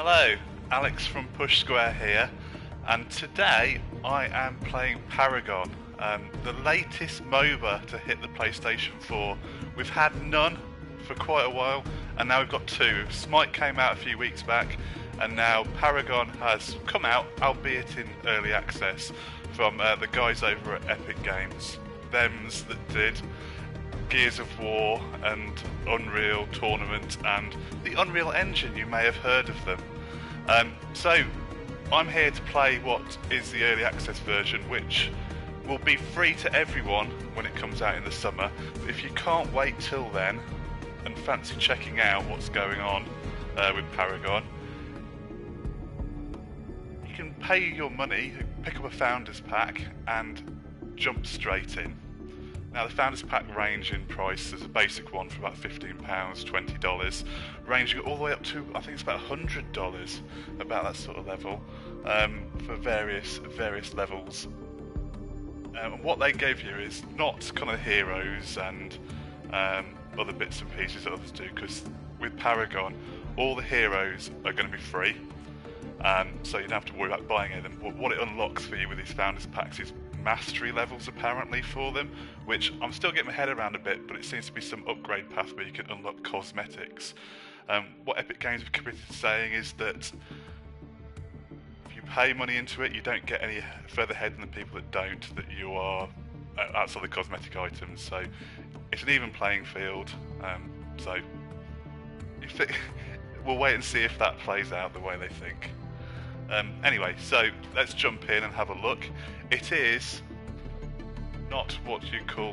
Hello, Alex from Push Square here, and today I am playing Paragon, the latest MOBA to hit the PlayStation 4. We've had none for quite a while, and now we've got two. Smite came out a few weeks back, and now Paragon has come out, albeit in early access, from the guys over at Epic Games. Thems that did Gears of War and Unreal Tournament and the Unreal Engine. You may have heard of them. So I'm here to play what is the early access version, which will be free to everyone when it comes out in the summer. But if you can't wait till then and fancy checking out what's going on with Paragon, you can pay your money, pick up a Founders Pack and jump straight in. Now the Founders Pack range in price. There's a basic one for about £15, $20, ranging all the way up to, I think it's about $100, about that sort of level, for various levels. And what they give you is not kind of heroes and other bits and pieces that others do, because with Paragon, all the heroes are going to be free, so you don't have to worry about buying any of them. But what it unlocks for you with these Founders Packs is mastery levels apparently for them, which I'm still getting my head around a bit, but it seems to be some upgrade path where you can unlock cosmetics. What Epic Games have committed to saying is that if you pay money into it, you don't get any further ahead than the people that don't, that you are outside the cosmetic items, so it's an even playing field. So we'll wait and see if that plays out the way they think. Anyway, so let's jump in and have a look. It is not what you call,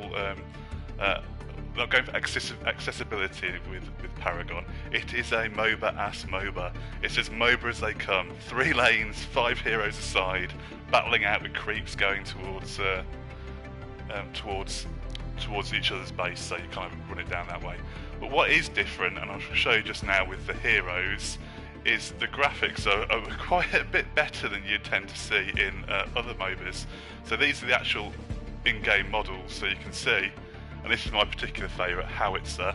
not going for accessibility with Paragon. It is a MOBA-ass MOBA. It's as MOBA as they come. 3 lanes, 5 heroes aside, battling out with creeps going towards each other's base, so you kind of run it down that way. But what is different, and I'll show you just now with the heroes, is the graphics are quite a bit better than you'd tend to see in other MOBAs. So these are the actual in-game models, so you can see, and this is my particular favourite, Howitzer.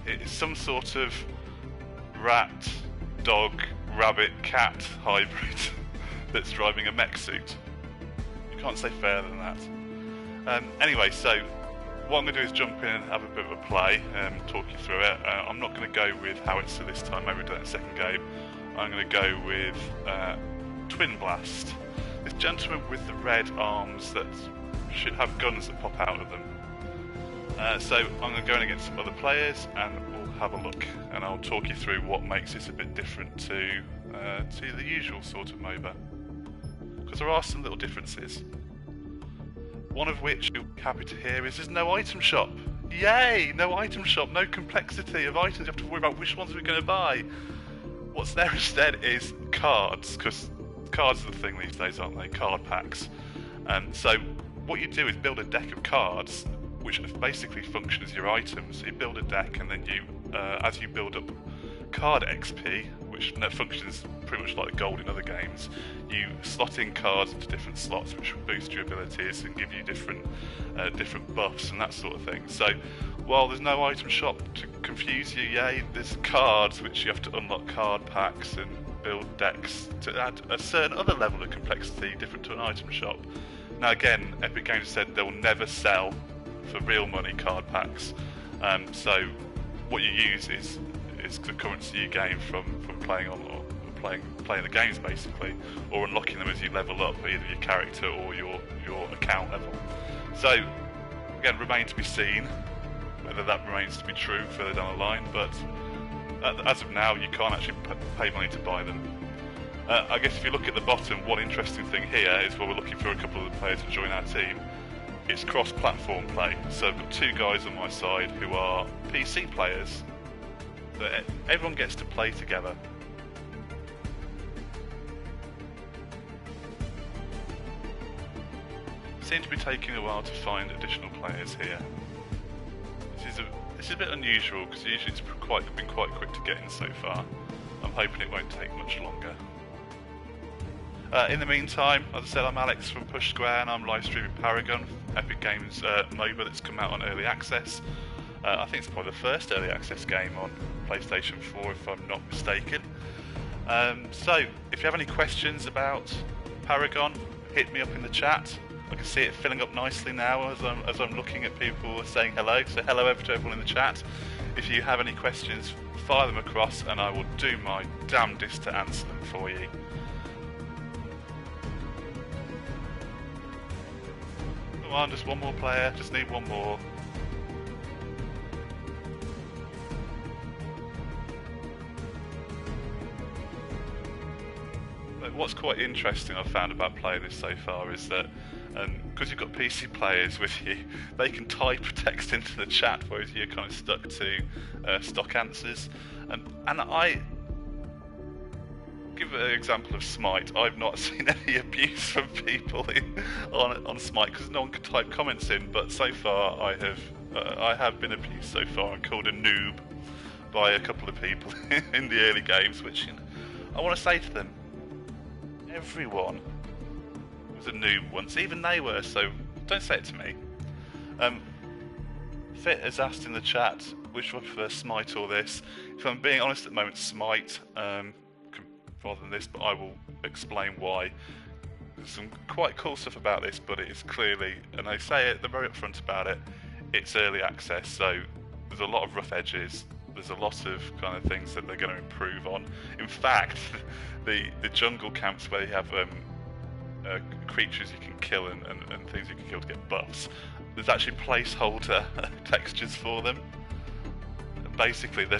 It's some sort of rat, dog, rabbit, cat hybrid that's driving a mech suit. You can't say fairer than that. Anyway, so what I'm going to do is jump in and have a bit of a play and talk you through it. I'm not going to go with Howitzer this time, maybe we'll do that in the second game. I'm going to go with Twin Blast. This gentleman with the red arms that should have guns that pop out of them. So I'm going to go in against some other players and we'll have a look, and I'll talk you through what makes this a bit different to the usual sort of MOBA. Because there are some little differences. One of which you'll be happy to hear is there's no item shop. Yay! No item shop, no complexity of items. You have to worry about which ones we're going to buy. What's there instead is cards, because cards are the thing these days, aren't they? Card packs. And so what you do is build a deck of cards, which basically function as your items. So you build a deck, and then you, as you build up card XP, which functions pretty much like gold in other games, you slot in cards into different slots which will boost your abilities and give you different buffs and that sort of thing. So while there's no item shop to confuse you, yay, there's cards which you have to unlock card packs and build decks to add a certain other level of complexity different to an item shop. Now again, Epic Games said they'll never sell for real money card packs, so what you use is the currency you gain from playing playing the games basically, or unlocking them as you level up, either your character or your account level. So again, remains to be seen whether that remains to be true further down the line, but as of now you can't actually pay money to buy them. I guess if you look at the bottom, one interesting thing here is while we're looking for a couple of the players to join our team, it's cross-platform play. So I've got 2 guys on my side who are PC players. So everyone gets to play together. Seems to be taking a while to find additional players here. This is a bit unusual because usually it's been quite quick to get in so far. I'm hoping it won't take much longer. In the meantime, as I said, I'm Alex from Push Square and I'm live streaming Paragon, Epic Games MOBA that's come out on early access. I think it's probably the first early access game on PlayStation 4 if I'm not mistaken. So, if you have any questions about Paragon, hit me up in the chat. I can see it filling up nicely now as I'm looking at people saying hello. So hello over to everyone in the chat. If you have any questions, fire them across and I will do my damnedest to answer them for you. Come on, just one more player, just need one more. What's quite interesting I've found about playing this so far is that because you've got PC players with you, they can type text into the chat, whereas you're kind of stuck to stock answers. And I give an example of Smite. I've not seen any abuse from people on Smite because no one can type comments in. But so far, I have been abused so far and called a noob by a couple of people in the early games, which I want to say to them. Everyone was a noob once, even they were, so don't say it to me. Fit has asked in the chat, which would I prefer, Smite or this? If I'm being honest at the moment, Smite rather than this, but I will explain why. There's some quite cool stuff about this, but it is clearly, and they say it, they're very upfront about it, it's early access, so there's a lot of rough edges. There's a lot of kind of things that they're going to improve on. In fact, the jungle camps where you have creatures you can kill and things you can kill to get buffs, there's actually placeholder textures for them. And basically, they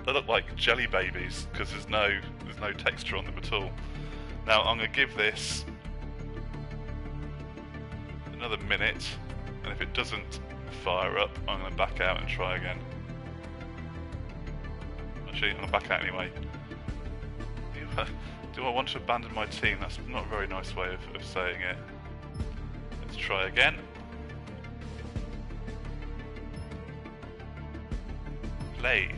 look like jelly babies because there's no texture on them at all. Now I'm going to give this another minute, and if it doesn't fire up, I'm going to back out and try again. Actually, I'm going to back out anyway. Do I want to abandon my team? That's not a very nice way of saying it. Let's try again. Play.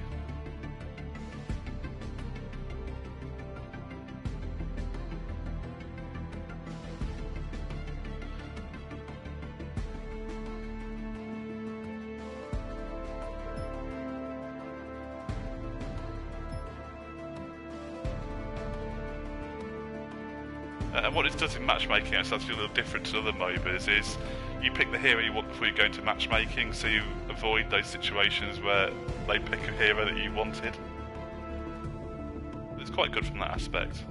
And what it does in matchmaking, it's actually a little different to other MOBAs, is you pick the hero you want before you go into matchmaking, so you avoid those situations where they pick a hero that you wanted. It's quite good from that aspect.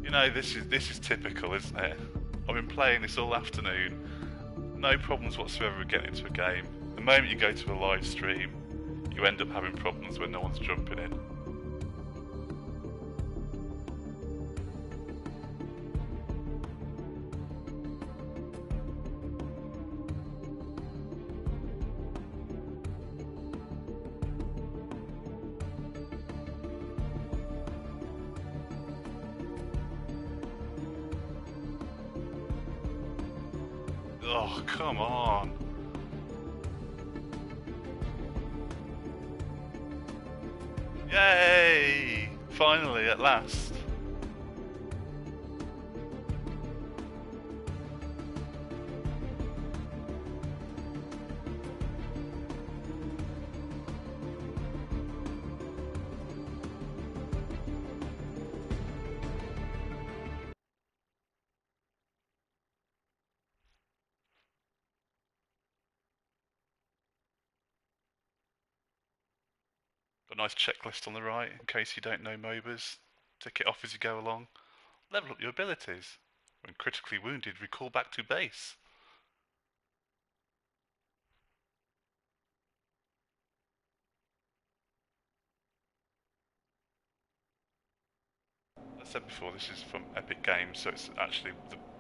You know, this is typical, isn't it? I've been playing this all afternoon, no problems whatsoever with getting into a game. The moment you go to a live stream, you end up having problems when no one's jumping in. Oh, come on. Yay! Finally, at last. A nice checklist on the right, in case you don't know MOBAs. Tick it off as you go along. Level up your abilities. When critically wounded, recall back to base. As I said before, this is from Epic Games, so it's actually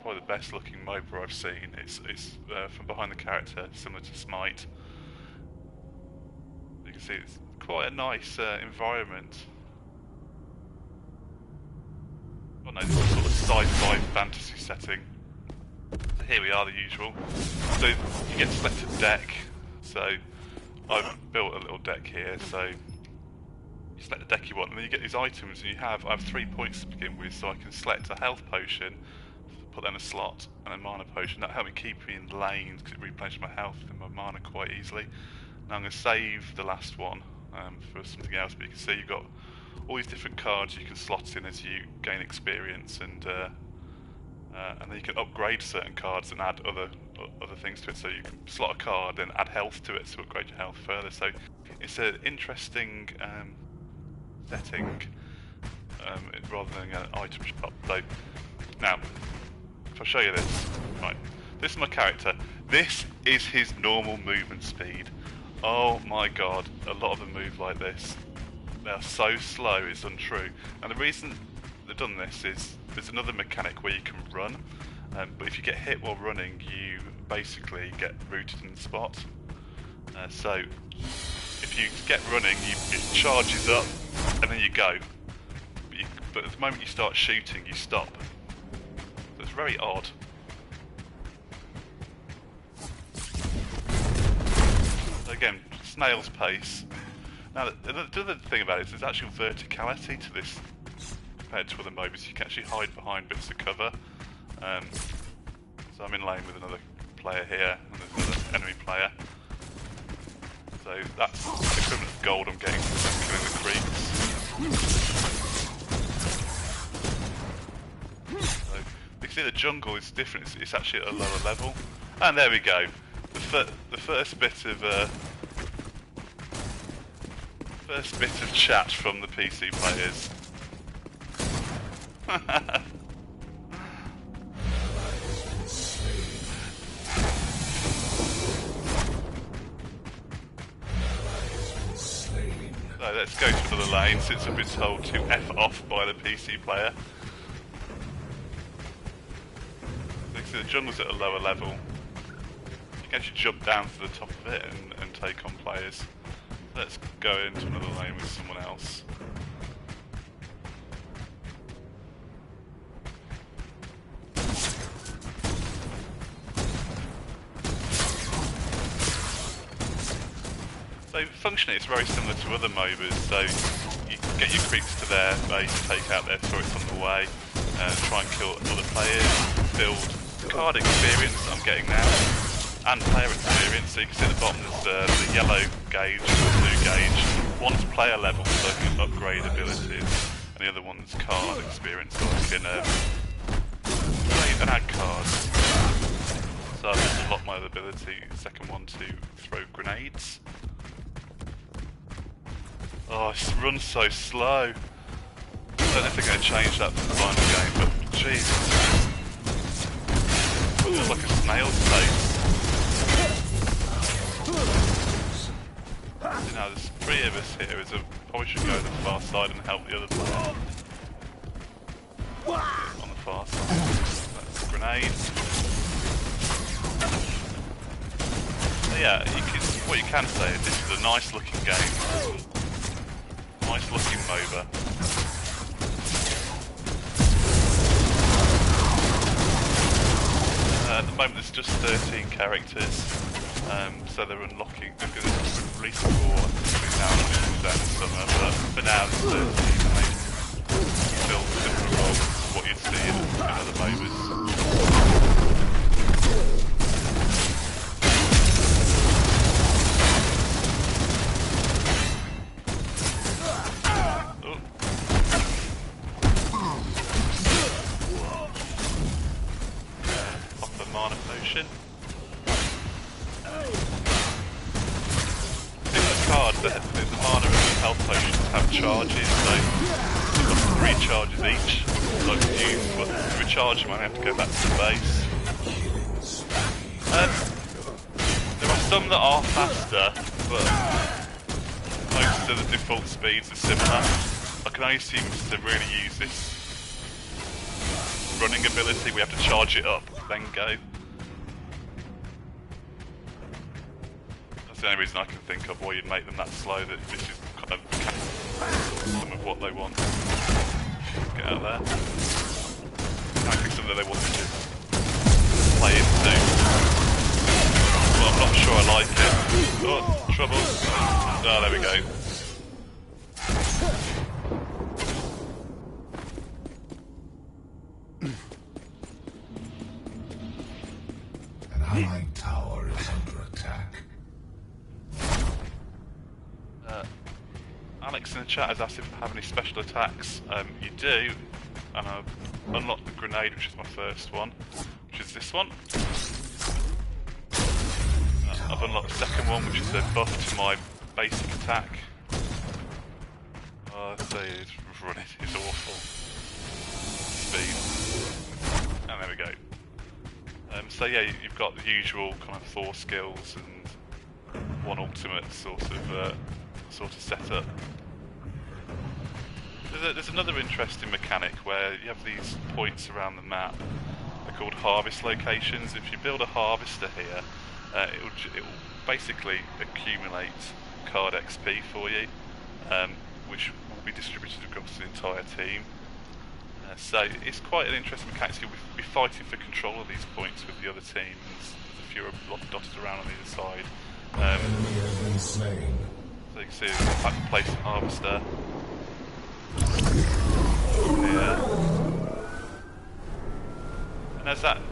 probably the best looking MOBA I've seen. It's from behind the character, similar to Smite. You can see it's quite a nice environment. Oh no, it's sort of sci-fi fantasy setting. So here we are, the usual. So you get to select a deck. So I've built a little deck here. So you select the deck you want, and then you get these items, and I have 3 points to begin with. So I can select a health potion, put that in a slot, and a mana potion. That helped me keep me in lanes because it replenished my health and my mana quite easily. Now I'm going to save the last one for something else, but you can see you've got all these different cards you can slot in as you gain experience, and then you can upgrade certain cards and add other things to it. So you can slot a card and add health to it to upgrade your health further. So it's an interesting setting rather than an item shop. So now, if I show you this, right, this is my character. This is his normal movement speed. Oh my god, a lot of them move like this. They are so slow, it's untrue. And the reason they've done this is there's another mechanic where you can run, but if you get hit while running, you basically get rooted in the spot. So if you get running, it charges up and then you go. But at the moment you start shooting, you stop. So it's very odd. So again, snail's pace. Now the other thing about it is there's actual verticality to this compared to other MOBAs. You can actually hide behind bits of cover. So I'm in lane with another player here, and there's another enemy player. So that's the equivalent of gold I'm getting from killing the creeps. So you can see the jungle is different. It's actually at a lower level. And there we go. The first bit of chat from the PC players. So let's go to another lane since I've been told to F off by the PC player. So you can see the jungle's at a lower level. You can actually jump down to the top of it and take on players. Let's go into another lane with someone else. So functionally it's very similar to other MOBAs, so you can get your creeps to their base, take out their turrets on the way, try and kill other players, build card experience that I'm getting now, and player experience. So you can see at the bottom there's the yellow gauge and the blue gauge. One's player level, so I can upgrade abilities, and the other one's card experience, so I can upgrade and add cards. So I've unlocked my ability, second one to throw grenades. Oh, it runs so slow. I don't know if they're going to change that for the final game, but jeez. It looks like a snail's pace. You know, there's three of us here, so probably should go to the far side and help the other player. On the far side. That's a grenade. So yeah, what you can say is this is a nice looking game. Nice looking MOBA. At the moment there's just 13 characters, so they're unlocking, they're going to release 4 between now and the summer, but for now there's 13 and they fill similar roles to what you'd see in other MOBAs. Mana potion. In the card, the mana and the health potions have charges, so you've got 3 charges each. So to recharge them, I have to go back to the base. There are some that are faster, but most of the default speeds are similar. I can only seem to really use this running ability. We have to charge it up, then go. That's the only reason I can think of why you'd make them that slow, that this is kind of some of what they want. Get out of there. I think something that they want to just play into. Well, I'm not sure I like it. Oh, trouble. Oh, there we go. An allied tower is under attack. Alex in the chat has asked if I have any special attacks. You do, and I've unlocked the grenade, which is my first one, which is this one. I've unlocked the second one, which is a buff to my basic attack. Oh, so it's running, it's awful. Speed. And there we go. So yeah, you've got the usual kind of 4 skills and 1 ultimate sort of setup. There's another interesting mechanic where you have these points around the map. They're called harvest locations. If you build a harvester here, it will basically accumulate card XP for you, which will be distributed across the entire team. So it's quite an interesting mechanic. So you'll be fighting for control of these points with the other teams. There's a few dotted around on the other side. Enemy has been slain. So you can see there's a type of place harvester. Yeah.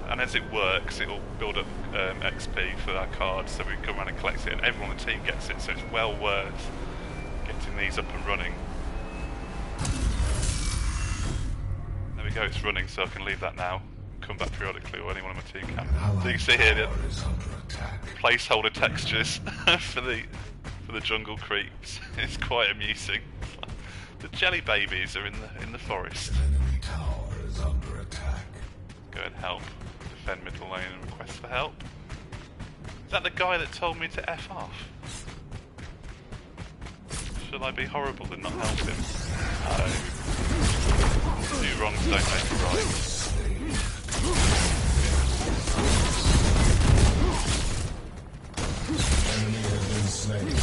And as it works, it'll build up XP for our cards, so we can come around and collect it, and everyone on the team gets it. So it's well worth getting these up and running. There we go, it's running, so I can leave that now. Come back periodically, or anyone on my team can. So you can see here the placeholder textures for the jungle creeps. It's quite amusing. The jelly babies are in the forest. Enemy tower is under attack. Go and help. Defend middle lane and request for help. Is that the guy that told me to F off? Should I be horrible and not help him? No. Do wrongs don't make it right. Enemy has been slain.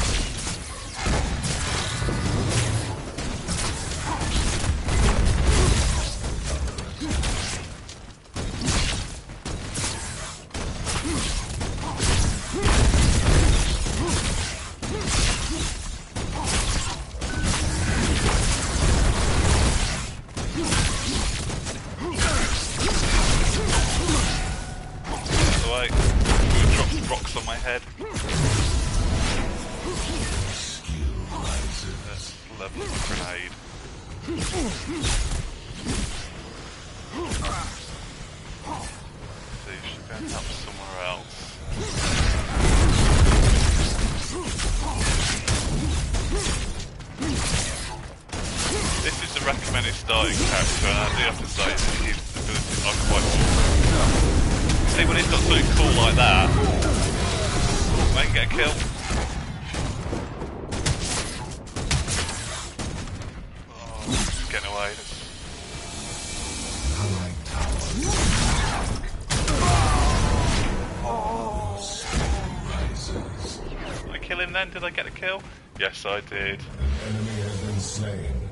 Did I get a kill? Yes, I did. An enemy has been slain.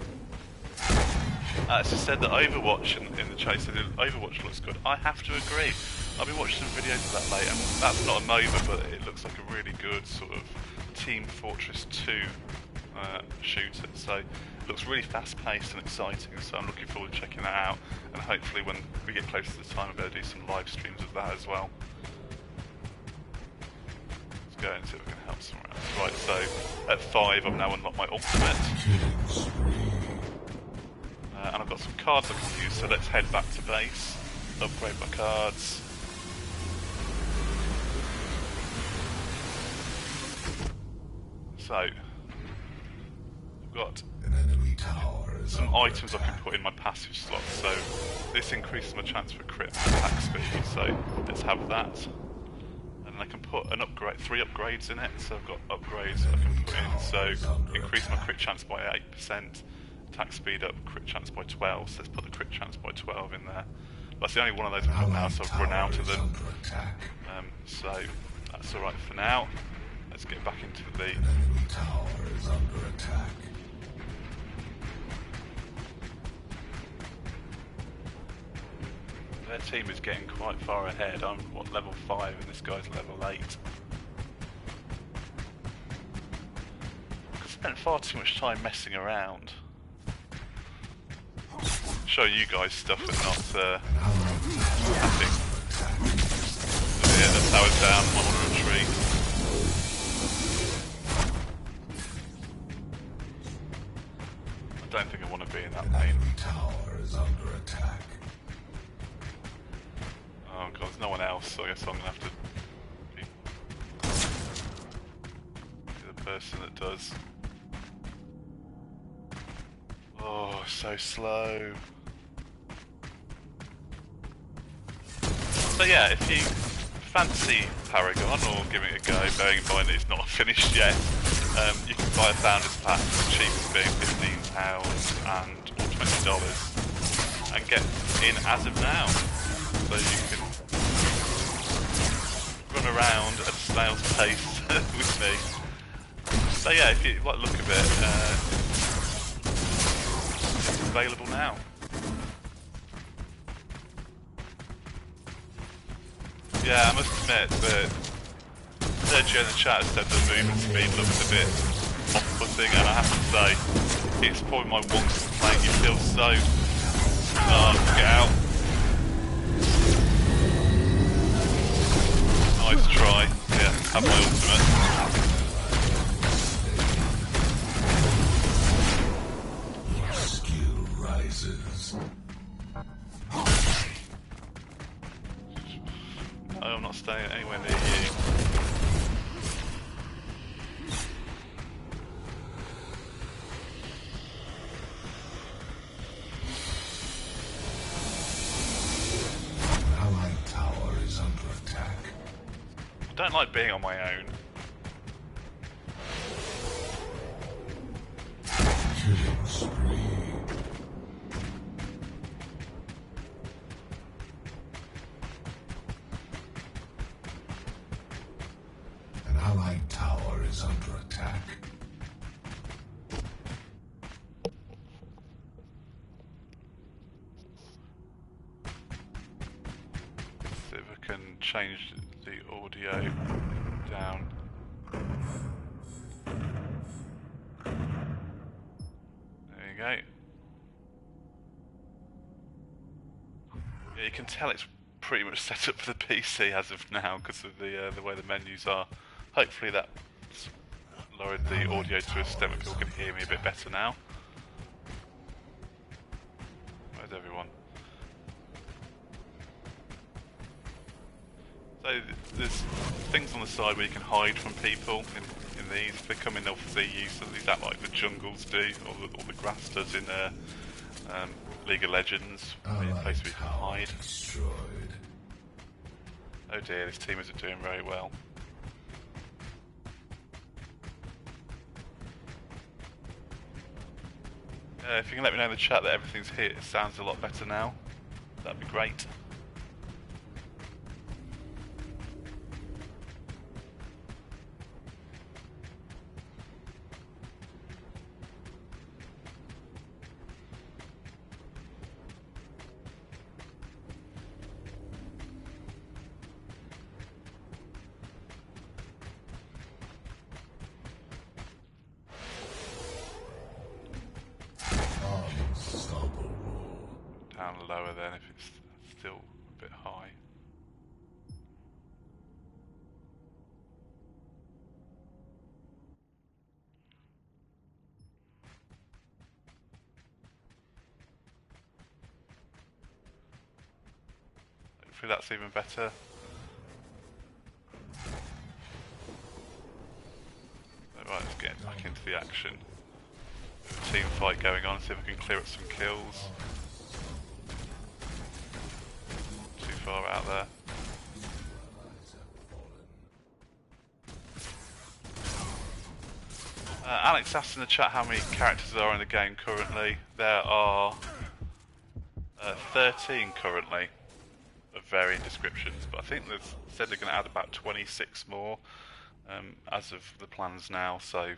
It's just said that Overwatch in the chase, so Overwatch looks good. I have to agree. I've been watching some videos of that late, and that's not a MOBA, but it looks like a really good sort of Team Fortress 2 shooter. So it looks really fast-paced and exciting. So I'm looking forward to checking that out, and hopefully when we get closer to the time, I'll be able to do some live streams of that as well. Go and see if we can help somewhere else. Right, so at 5 I've now unlocked my ultimate. And I've got some cards I can use, so let's head back to base, upgrade my cards. So, I've got some items I can put in my passive slot, so this increases my chance for crit attack speed, so let's have that. And I can put an upgrade, 3 upgrades in it, so I've got upgrades I can put in, so increase my crit chance by 8%, attack speed up, crit chance by 12, so let's put the crit chance by 12 in there. That's the only one of those I've got now, so I've run out of them. So that's alright for now. Let's get back into the... Enemy tower is under attack. Their team is getting quite far ahead. I'm level 5 and this guy's level 8. I've spent far too much time messing around. Show you guys stuff and not nothing. Yeah, the tower's down, I'm on a retreat. don't think I want to be in that An lane. enemy tower is under attack. Oh god, there's no one else, so I guess I'm gonna have to be the person that does. Oh, so slow. So yeah, if you fancy Paragon or giving it a go, bearing in mind that it's not finished yet, you can buy a Founders Pack, the cheapest being £15 or $20, and get in as of now. So you can run around at a snail's pace with me. So yeah, if you like the look of it, it's available now. Yeah, I must admit that Sergio in the chat said the movement speed looks a bit off-putting, and I have to say, it's probably my one complaint. You feel so... Oh, get out. Nice try. Yeah, have my ultimate. Skill rises. No, I'm not staying anywhere near you. An allied tower is under attack. I don't like being on my own. Killing spree. An allied tower is under attack. See if I can change the audio down. There you go. Yeah, you can tell it's pretty much set up for the PC as of now because of the way the menus are. Hopefully that's lowered the audio to a extent where people can hear me a bit better now. Where's everyone? So there's things on the side where you can hide from people in these. If they come in, obviously use at least that like the jungles do, or the grass does in League of Legends, a place where you can hide. Destroyed. Oh dear, this team isn't doing very well. If you can let me know in the chat that everything's hit, it sounds a lot better now. That'd be great. Down lower then if it's still a bit high. Hopefully that's even better. Right, let's get back into the action. There's a team fight going on, see if we can clear up some kills. Too far out there. Alex asked in the chat how many characters there are in the game currently. There are 13 currently, of varying descriptions, but I think they've said they're going to add about 26 more as of the plans now, so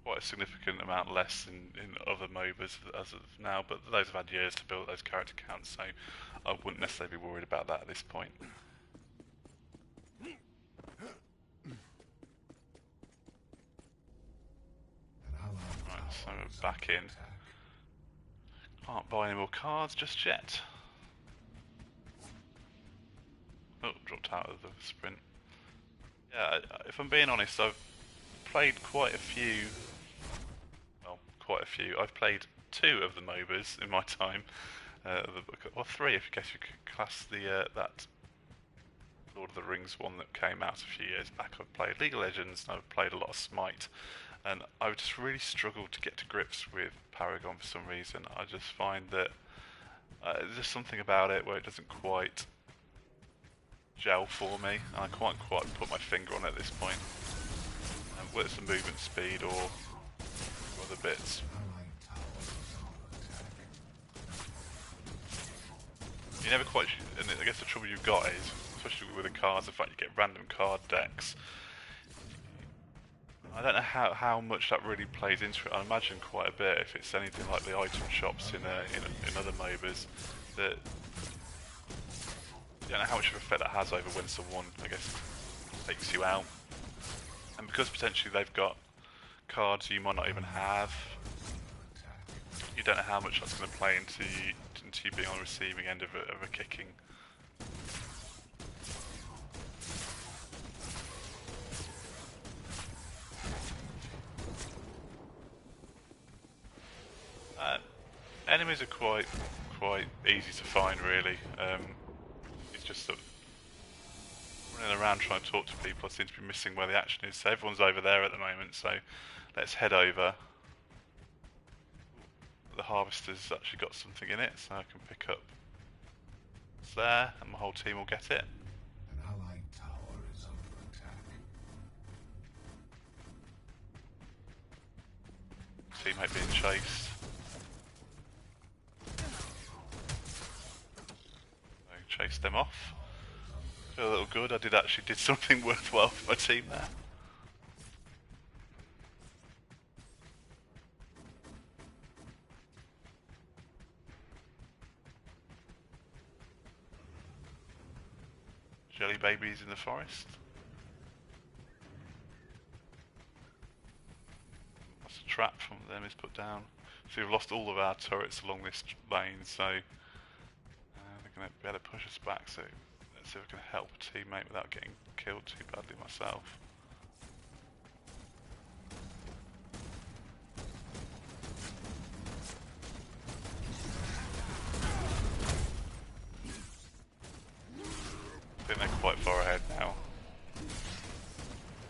quite a significant amount less in other MOBAs as of now, but those have had years to build those character counts, so I wouldn't necessarily be worried about that at this point. Right, so we're back in. Can't buy any more cards just yet. Oh, dropped out of the sprint. Yeah, if I'm being honest, I've played quite a few, well, quite a few. I've played 2 of the MOBAs in my time, or 3 if you guess you could class the that Lord of the Rings one that came out a few years back. I've played League of Legends and I've played a lot of Smite, and I just really struggled to get to grips with Paragon for some reason. I just find that there's just something about it where it doesn't quite gel for me, and I can't quite put my finger on it at this point. Whether it's the movement speed or other bits. You never quite, and I guess the trouble you've got is, especially with the cards, the fact you get random card decks. I don't know how much that really plays into it. I imagine quite a bit if it's anything like the item shops in other MOBAs. That you don't know how much of an effect that has over when someone, I guess, takes you out. And because potentially they've got cards you might not even have, you don't know how much that's going to play into you being on the receiving end of a kicking. Enemies are quite easy to find, really. It's just sort of running around trying to talk to people. I seem to be missing where the action is. So everyone's over there at the moment, so let's head over. The harvester's actually got something in it, so I can pick up. It's there, and my whole team will get it. An allied tower is under attack. Teammate being chased. I chased them off. Feel a little good. I did something worthwhile for my team there. Jelly babies in the forest. That's a trap from them is put down. So we've lost all of our turrets along this lane, so they're going to be able to push us back. So let's see if I can help a teammate without getting killed too badly myself. I think they're quite far ahead now.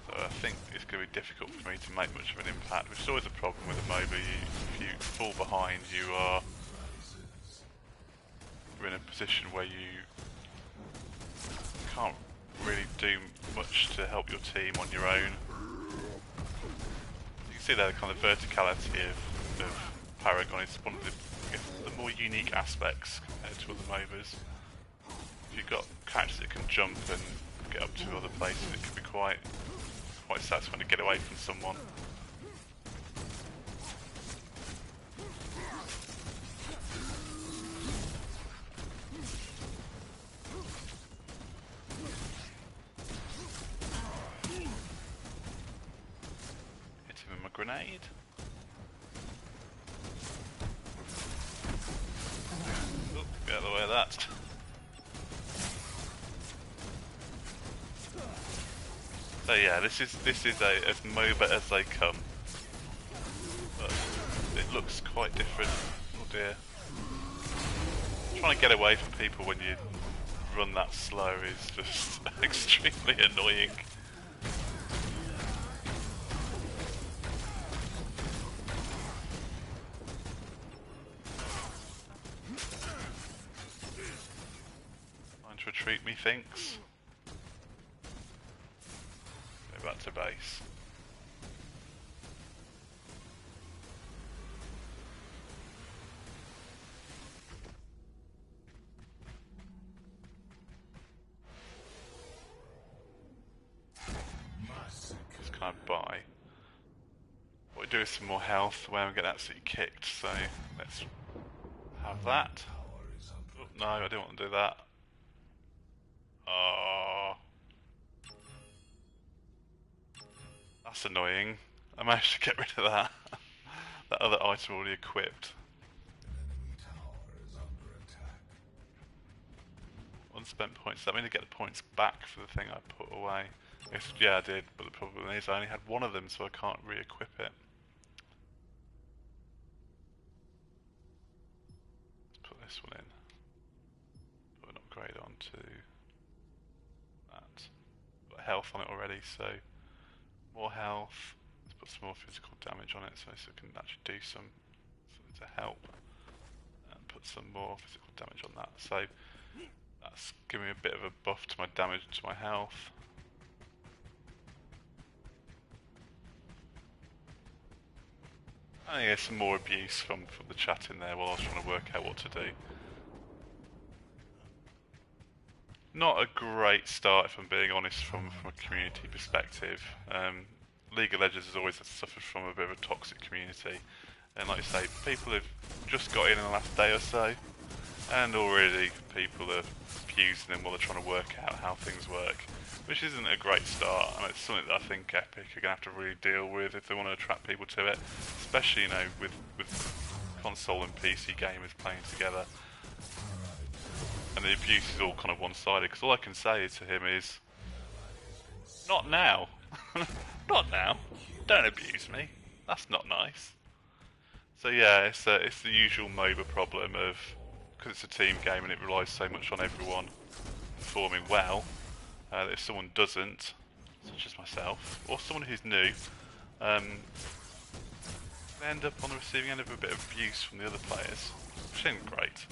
So I think it's going to be difficult for me to make much of an impact, which is always a problem with a MOBA. If you fall behind, you're in a position where you can't really do much to help your team on your own. You can see there the kind of verticality of Paragon is one of the more unique aspects compared to other MOBAs. If you've got characters that can jump and get up to other places, it can be quite satisfying to get away from someone. Hit him with my grenade. Oop, get out of the way of that. So yeah, this is as MOBA as they come. But it looks quite different. Oh dear. Trying to get away from people when you run that slow is just extremely annoying. Trying to retreat, methinks. Back to base. Just kind of buy. What we do is some more health where we get absolutely kicked, so let's have that. Oh, no, I don't want to do that. Oh. That's annoying. I managed to get rid of that. That other item already equipped. Unspent points. Does that mean I get the points back for the thing I put away? Yes, yeah, I did, but the problem is I only had one of them, so I can't re-equip it. health on it already, so more health. Let's put some more physical damage on it so it can actually do something to help. And put some more physical damage on that. So that's giving me a bit of a buff to my damage and to my health. I think there's some more abuse from the chat in there while I was trying to work out what to do. Not a great start, if I'm being honest, from a community perspective. League of Legends has always suffered from a bit of a toxic community, and like I say, people have just got in the last day or so, and already people are abusing them while they're trying to work out how things work, which isn't a great start, and it's something that I think Epic are going to have to really deal with if they want to attract people to it, especially, you know, with console and PC gamers playing together. And the abuse is all kind of one-sided, because all I can say to him is, not now. Not now. Don't abuse me. That's not nice. So yeah, it's the usual MOBA problem of, because it's a team game and it relies so much on everyone performing well, that if someone doesn't, such as myself, or someone who's new, they end up on the receiving end of a bit of abuse from the other players, which isn't great.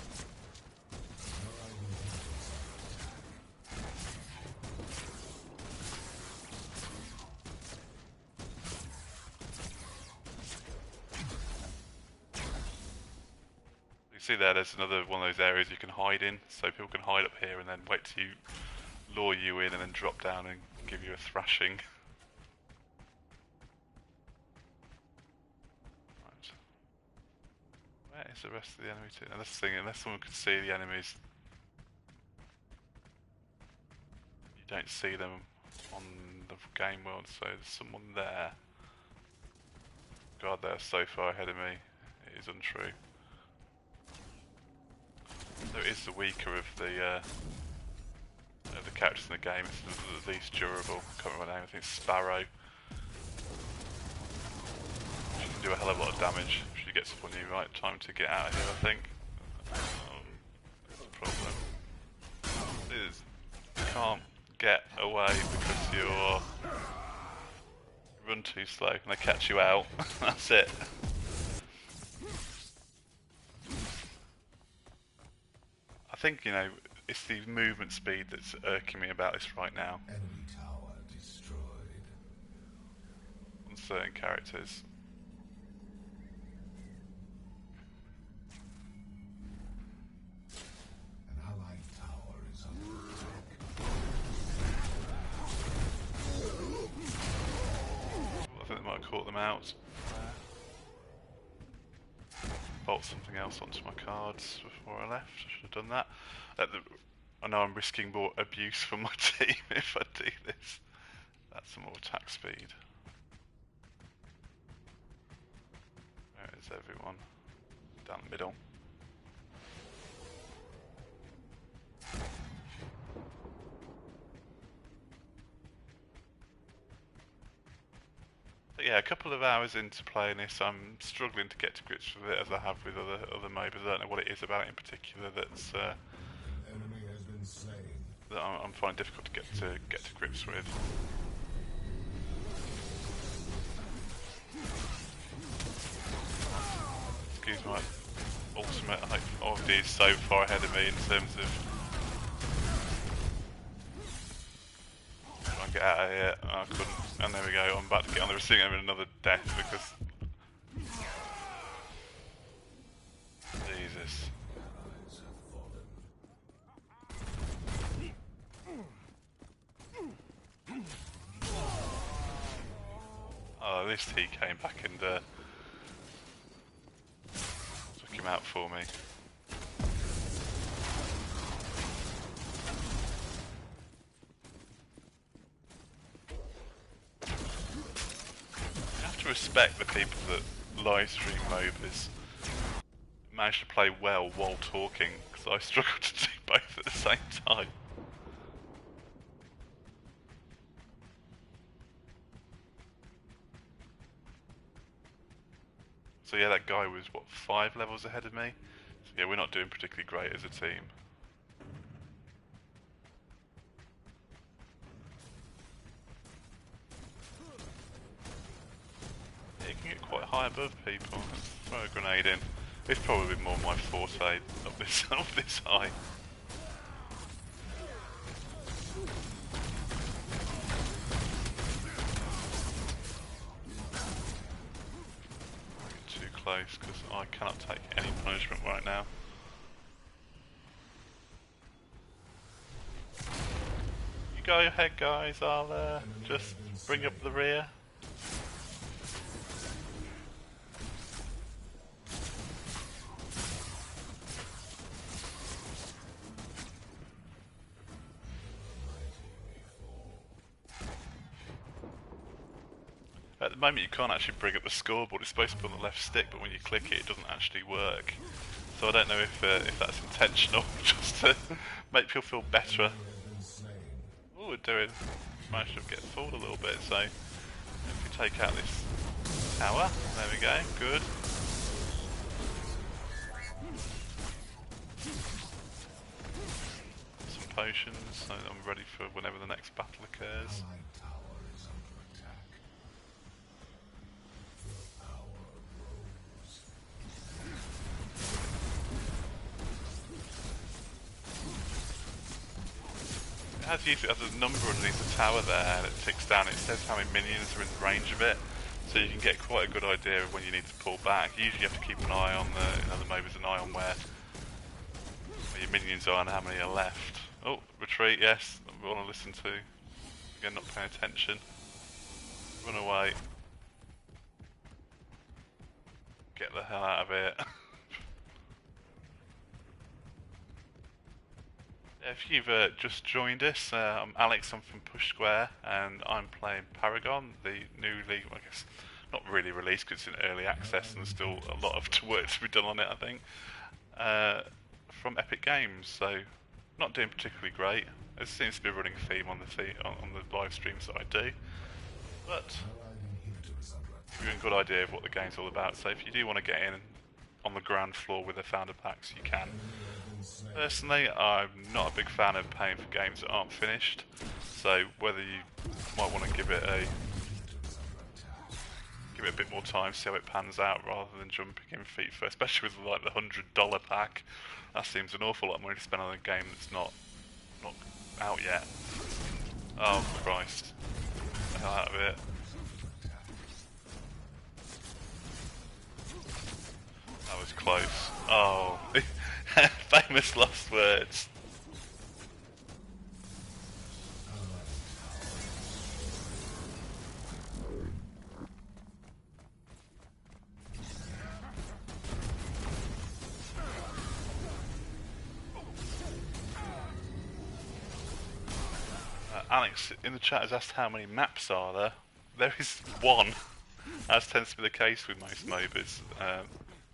See there's another one of those areas you can hide in, so people can hide up here and then wait till you lure you in and then drop down and give you a thrashing. Right. Where is the rest of the enemy team? Now, that's the thing, unless someone can see the enemies, you don't see them on the game world, so there's someone there. God, they're so far ahead of me, it is untrue. So it is the weaker of the characters in the game. It's the least durable. I can't remember my name. I think it's Sparrow. She can do a hell of a lot of damage if she gets up on you. Right, time to get out of here, I think. That's the problem. You can't get away because you're run too slow, and they catch you out. That's it. I think, you know, it's the movement speed that's irking me about this right now. Enemy tower destroyed. On certain characters. An allied tower is under attack. I think they might have caught them out. Bolt something else onto my cards before I left. I should have done that. I know I'm risking more abuse from my team if I do this. That's some more attack speed. Where is everyone? Down the middle. But yeah, a couple of hours into playing this, I'm struggling to get to grips with it as I have with other MOBAs. I don't know what it is about it in particular that's Enemy has been slain. that I'm finding difficult to get to grips with. Excuse my ultimate. I hope Ogdy is so far ahead of me in terms of trying to get out of here. I couldn't, and there we go. I'm about to get on the receiving end of another death because Jesus. Oh, at least he came back and took him out for me. You have to respect the people that live stream MOBAs manage to play well while talking, because I struggle to do both at the same time. So yeah, that guy was, what, 5 levels ahead of me? So yeah, we're not doing particularly great as a team. quite high above people. Let's throw a grenade in. It's probably more my forte up this high. Too close because I cannot take any punishment right now. You go ahead, guys. I'll just bring up the rear. At the moment you can't actually bring up the scoreboard, it's supposed to be on the left stick, but when you click it, it doesn't actually work. So I don't know if that's intentional, just to make people feel better. Oh, we're doing, managed to get forward a little bit, so if we take out this tower, there we go, good. Some potions, so I'm ready for whenever the next battle occurs. It has a number underneath the tower there and it ticks down, it says how many minions are in the range of it, so you can get quite a good idea of when you need to pull back. You usually have to keep an eye on the MOBAs, an eye on where your minions are and how many are left. Oh, retreat, yes, we want to listen to. Again, not paying attention. Run away. Get the hell out of here. If you've just joined us, I'm Alex, I'm from Push Square, and I'm playing Paragon, the newly, I guess, not really released because it's in early access and there's still a lot of work to be done on it, I think, from Epic Games, so not doing particularly great. There seems to be a running theme on the live streams that I do, but give you a good idea of what the game's all about, so if you do want to get in on the ground floor with the founder packs, you can. Personally, I'm not a big fan of paying for games that aren't finished, so whether you might want to give it a bit more time, see how it pans out, rather than jumping in feet first, especially with like the $100 pack. That seems an awful lot of money to spend on a game that's not out yet. Oh Christ! Get the hell out of it! That was close. Oh. Famous last words. Alex in the chat has asked how many maps are there. There is one, as tends to be the case with most MOBAs.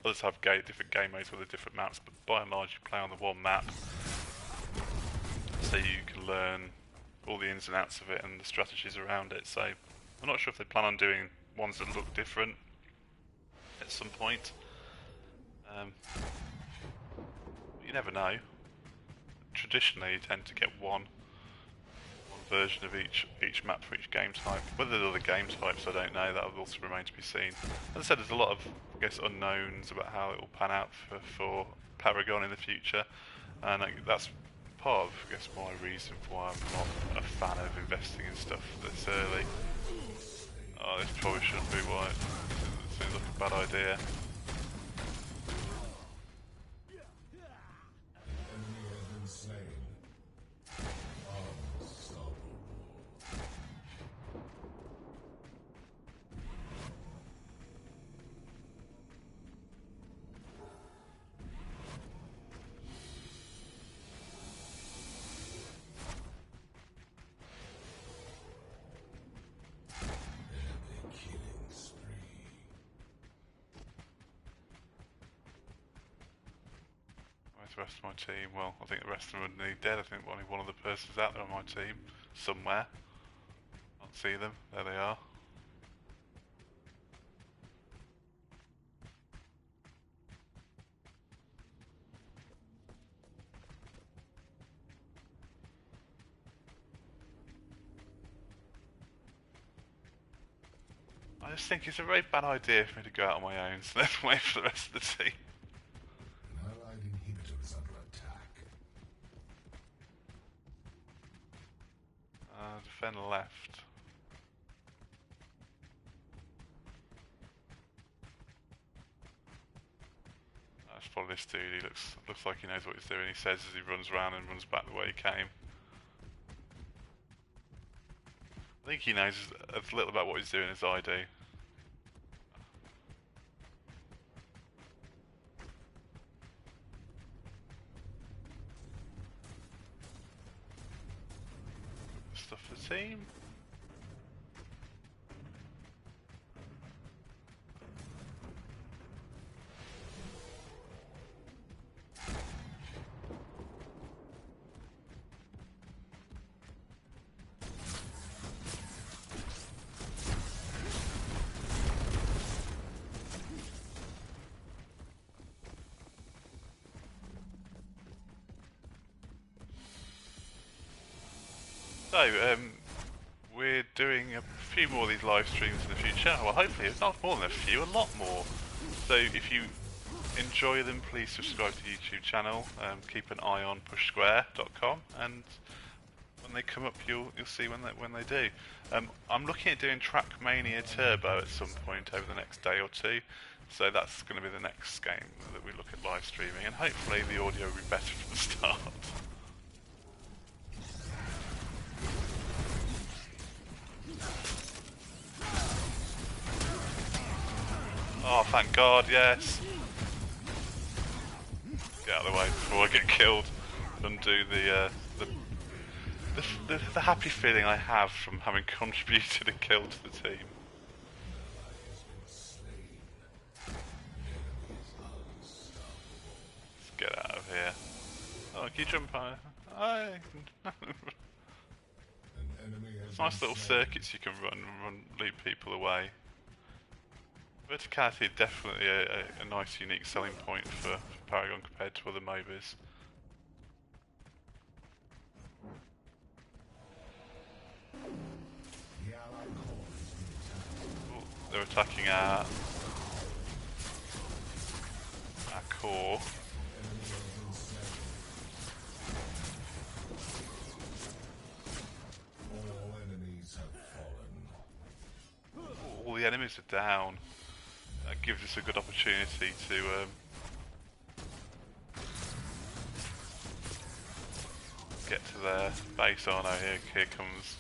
Others have different game modes with the different maps, but by and large you play on the one map, so you can learn all the ins and outs of it and the strategies around it. So I'm not sure if they plan on doing ones that look different at some point. You never know. Traditionally you tend to get one version of each map for each game type. Whether there's other game types, I don't know. That will also remain to be seen. As I said, there's a lot of, I guess, unknowns about how it will pan out for Paragon in the future, and that's part of, I guess, my reason for why I'm not a fan of investing in stuff that's early. Oh, this probably shouldn't be why. It seems like a bad idea. The rest of my team, well, I think the rest of them are nearly dead. I think only one of the persons out there on my team, somewhere. Can't see them, there they are. I I just think it's a very bad idea for me to go out on my own, so let's wait for the rest of the team. An allied inhibitor is under attack. Defend left. Let's follow this dude. He looks like he knows what he's doing. He says as he runs around and runs back the way he came. I think he knows as little about what he's doing as I do. Stuff for the team. So, we're doing a few more of these live streams in the future. Well, hopefully, it's not more than a few, a lot more. So, if you enjoy them, please subscribe to the YouTube channel. Keep an eye on pushsquare.com, and when they come up, you'll see when they do. I'm looking at doing Trackmania Turbo at some point over the next day or two. So that's going to be the next game that we look at live streaming, and hopefully the audio will be better from the start. Oh, thank God, yes. Get out of the way before I get killed. Undo the happy feeling I have from having contributed a kill to the team. Let's get out of here. Oh, can you jump on? There's nice little circuits you can run lead people away. Verticality is definitely a nice, unique selling point for Paragon compared to other MOBAs. Oh, they're attacking our core. All the enemies are down. That gives us a good opportunity to get to their base. Oh no, here comes.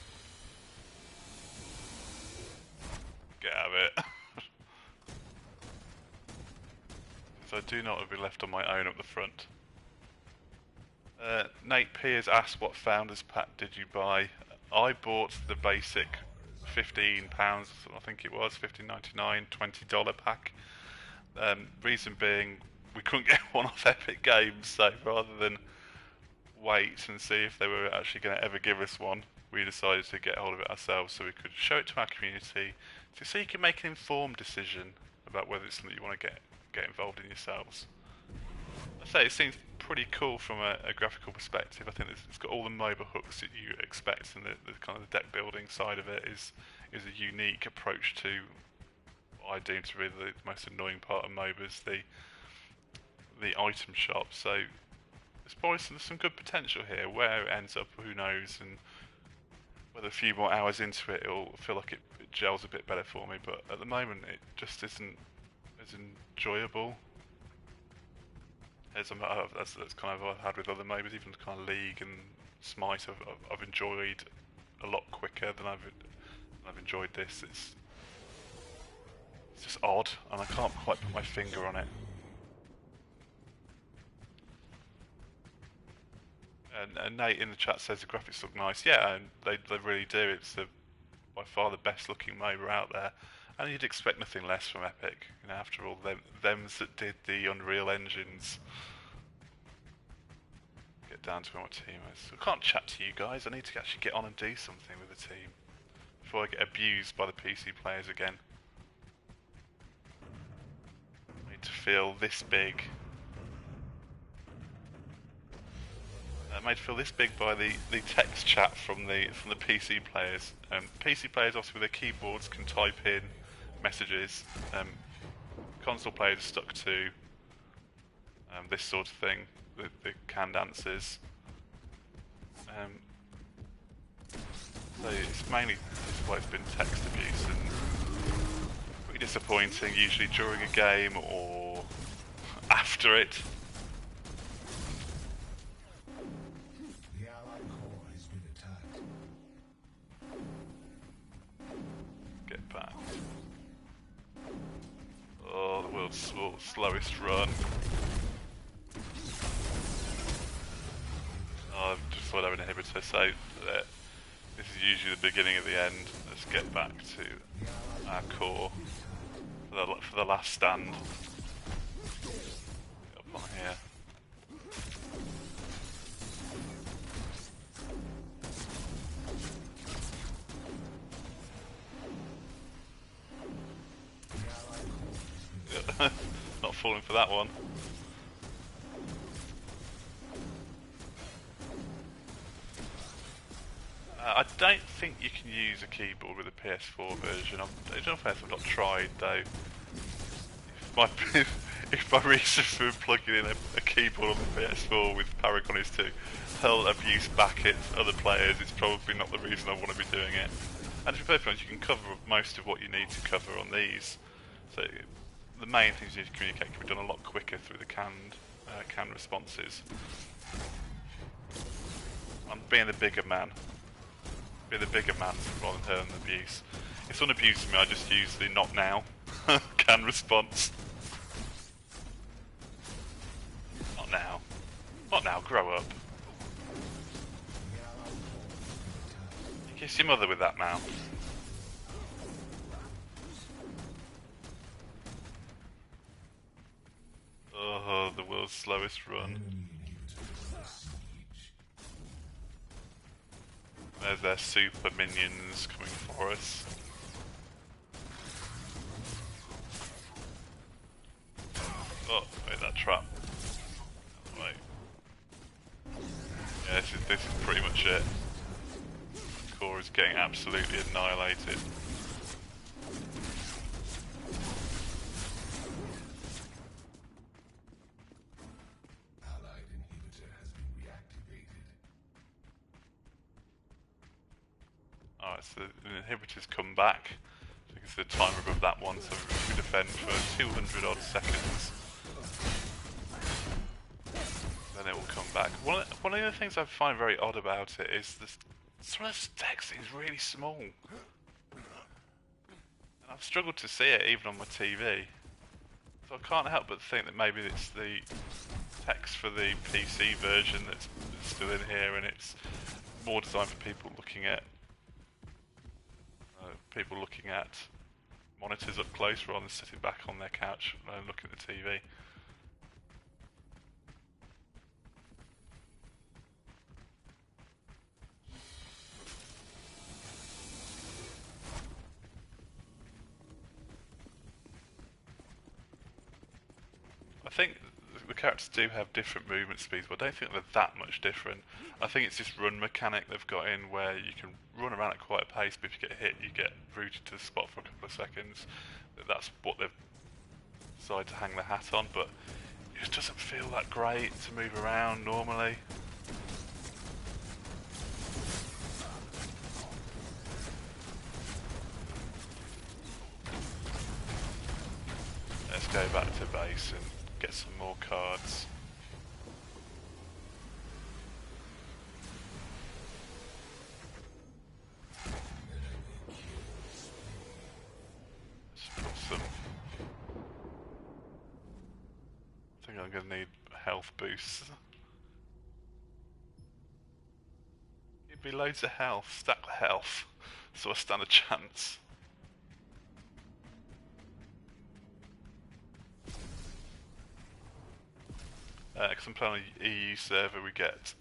Get out of it. So I do not want to be left on my own up the front. Nate P has asked, what Founders Pack did you buy? I bought the basic £15, I think it was, $15.99, $20 pack. Reason being, we couldn't get one off Epic Games, so rather than wait and see if they were actually going to ever give us one, we decided to get hold of it ourselves so we could show it to our community, so you can make an informed decision about whether it's something you want to get involved in yourselves. I'd say it seems pretty cool from a graphical perspective. I think it's got all the MOBA hooks that you expect, and the kind of the deck building side of it is a unique approach to what I deem to be the most annoying part of MOBAs, the item shop. So there's probably some good potential here. Where it ends up, who knows, and whether a few more hours into it, it'll feel like it gels a bit better for me. But at the moment, it just isn't as enjoyable as kind of I've had with other MOBAs. Even kind of League and Smite, I've enjoyed a lot quicker than I've enjoyed this. It's just odd, and I can't quite put my finger on it. And Nate in the chat says the graphics look nice. Yeah, and they really do. It's by far the best looking MOBA out there, and you'd expect nothing less from Epic. You know, after all, them's that did the Unreal engines. Get down to where my team is. I can't chat to you guys. I need to actually get on and do something with the team before I get abused by the PC players again. I need to feel this big. Made to feel this big by the text chat from the PC players. PC players, obviously with their keyboards, can type in messages. Console players are stuck to this sort of thing, the canned answers. So it's mainly why it's been text abuse and pretty disappointing, usually during a game or after it. The Allied core has been attacked. Get back. Oh, the world's slowest run. Oh, I've just thought I'd have an inhibitor, so this is usually the beginning of the end. Let's get back to our core for the last stand. Get up on here. Not falling for that one. I don't think you can use a keyboard with a PS4 version. I don't know if I've not tried though. If my reason for plugging in a keyboard on the PS4 with Paragon is to hurl abuse back at other players, it's probably not the reason I want to be doing it. And to be perfectly honest, you can cover most of what you need to cover on these. So the main things you need to communicate can be done a lot quicker through the canned responses. I'm being the bigger man. Be the bigger man rather than hurling abuse. If someone abuses me, I just use the not now can response. Not now. Not now, grow up. You kiss your mother with that mouth. Oh, the world's slowest run. There's their super minions coming for us. Oh, wait, that trap. Wait. Yeah, this is pretty much it. The core is getting absolutely annihilated. Allied inhibitor has been reactivated. Alright, so the inhibitors come back. I think it's the timer above that one, so we defend for 200 odd seconds. Then it will come back. One of the other things I find very odd about it is some of the text is really small. And I've struggled to see it even on my TV. So I can't help but think that maybe it's the text for the PC version that's still in here, and it's more designed for people looking at monitors up close rather than sitting back on their couch and looking at the TV. I think the characters do have different movement speeds, but I don't think they're that much different. I think it's this run mechanic they've got in where you can run around at quite a pace, but if you get hit, you get rooted to the spot for a couple of seconds. That's what they've decided to hang the hat on, but it just doesn't feel that great to move around normally. Let's go back to base and get some more cards. Let's put some... I think I'm going to need health boosts. It'd be loads of health, stack the health, so I stand a chance. Because I'm playing on an EU server, we get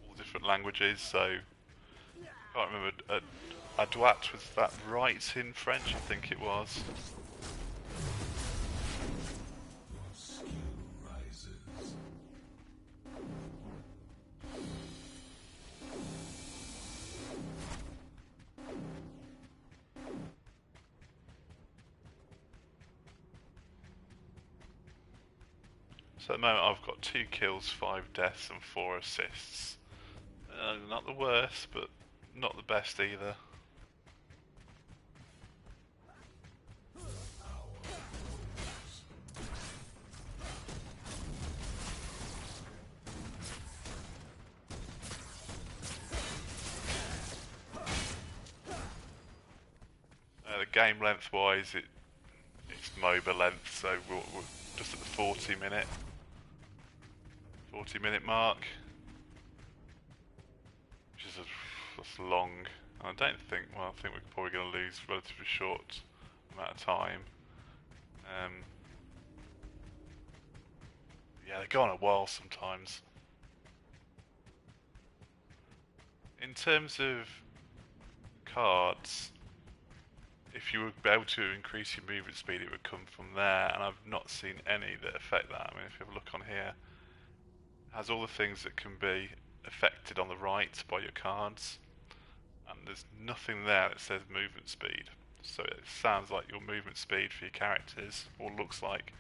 all different languages, so I can't remember, Adouat, was that right in French? I think it was. Your skill rises. So at the moment I've got 2 kills, 5 deaths and 4 assists. Not the worst, but not the best either. The game length wise, it's MOBA length, so we're just at the 40 minute mark, which is that's long. And I don't think, well, I think we're probably going to lose relatively short amount of time. Yeah, they go on a while sometimes. In terms of cards, if you would be able to increase your movement speed, it would come from there, and I've not seen any that affect that. I mean, if you have a look on here, it has all the things that can be affected on the right by your cards, and there's nothing there that says movement speed. So it sounds like your movement speed for your characters, or looks like.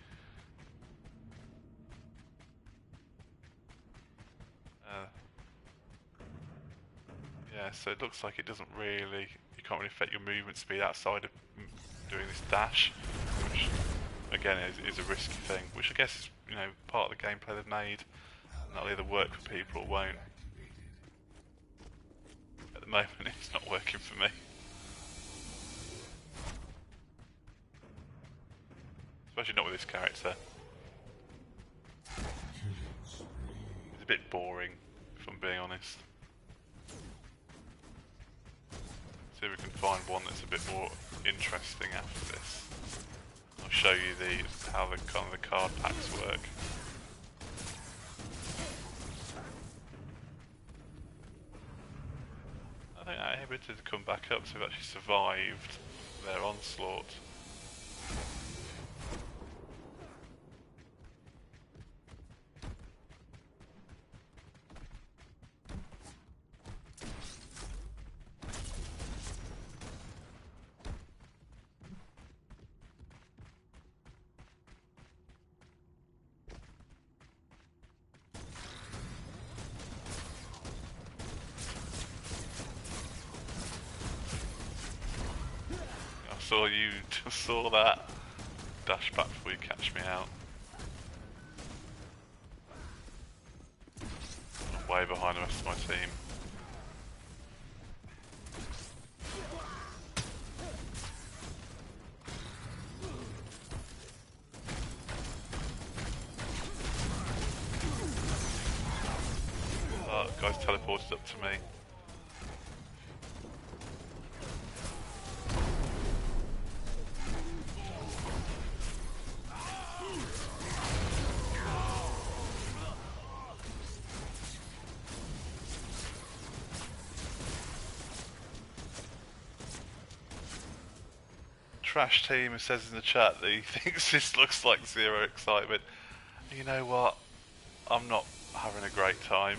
Yeah, so it looks like it doesn't really, you can't really affect your movement speed outside of doing this dash, which again is a risky thing, which I guess is, you know, part of the gameplay they've made, and that'll either work for people or won't. At the moment it's not working for me. Especially not with this character. It's a bit boring, if I'm being honest. See if we can find one that's a bit more interesting after this. I'll show you how the kind of the card packs work. I think our inhibitor to come back up, so we've actually survived their onslaught. Saw you just saw that. Dash back before you catch me out. I'm way behind the rest of my team. Oh, guy's teleported up to me. Trash Team says in the chat that he thinks this looks like zero excitement. You know what? I'm not having a great time.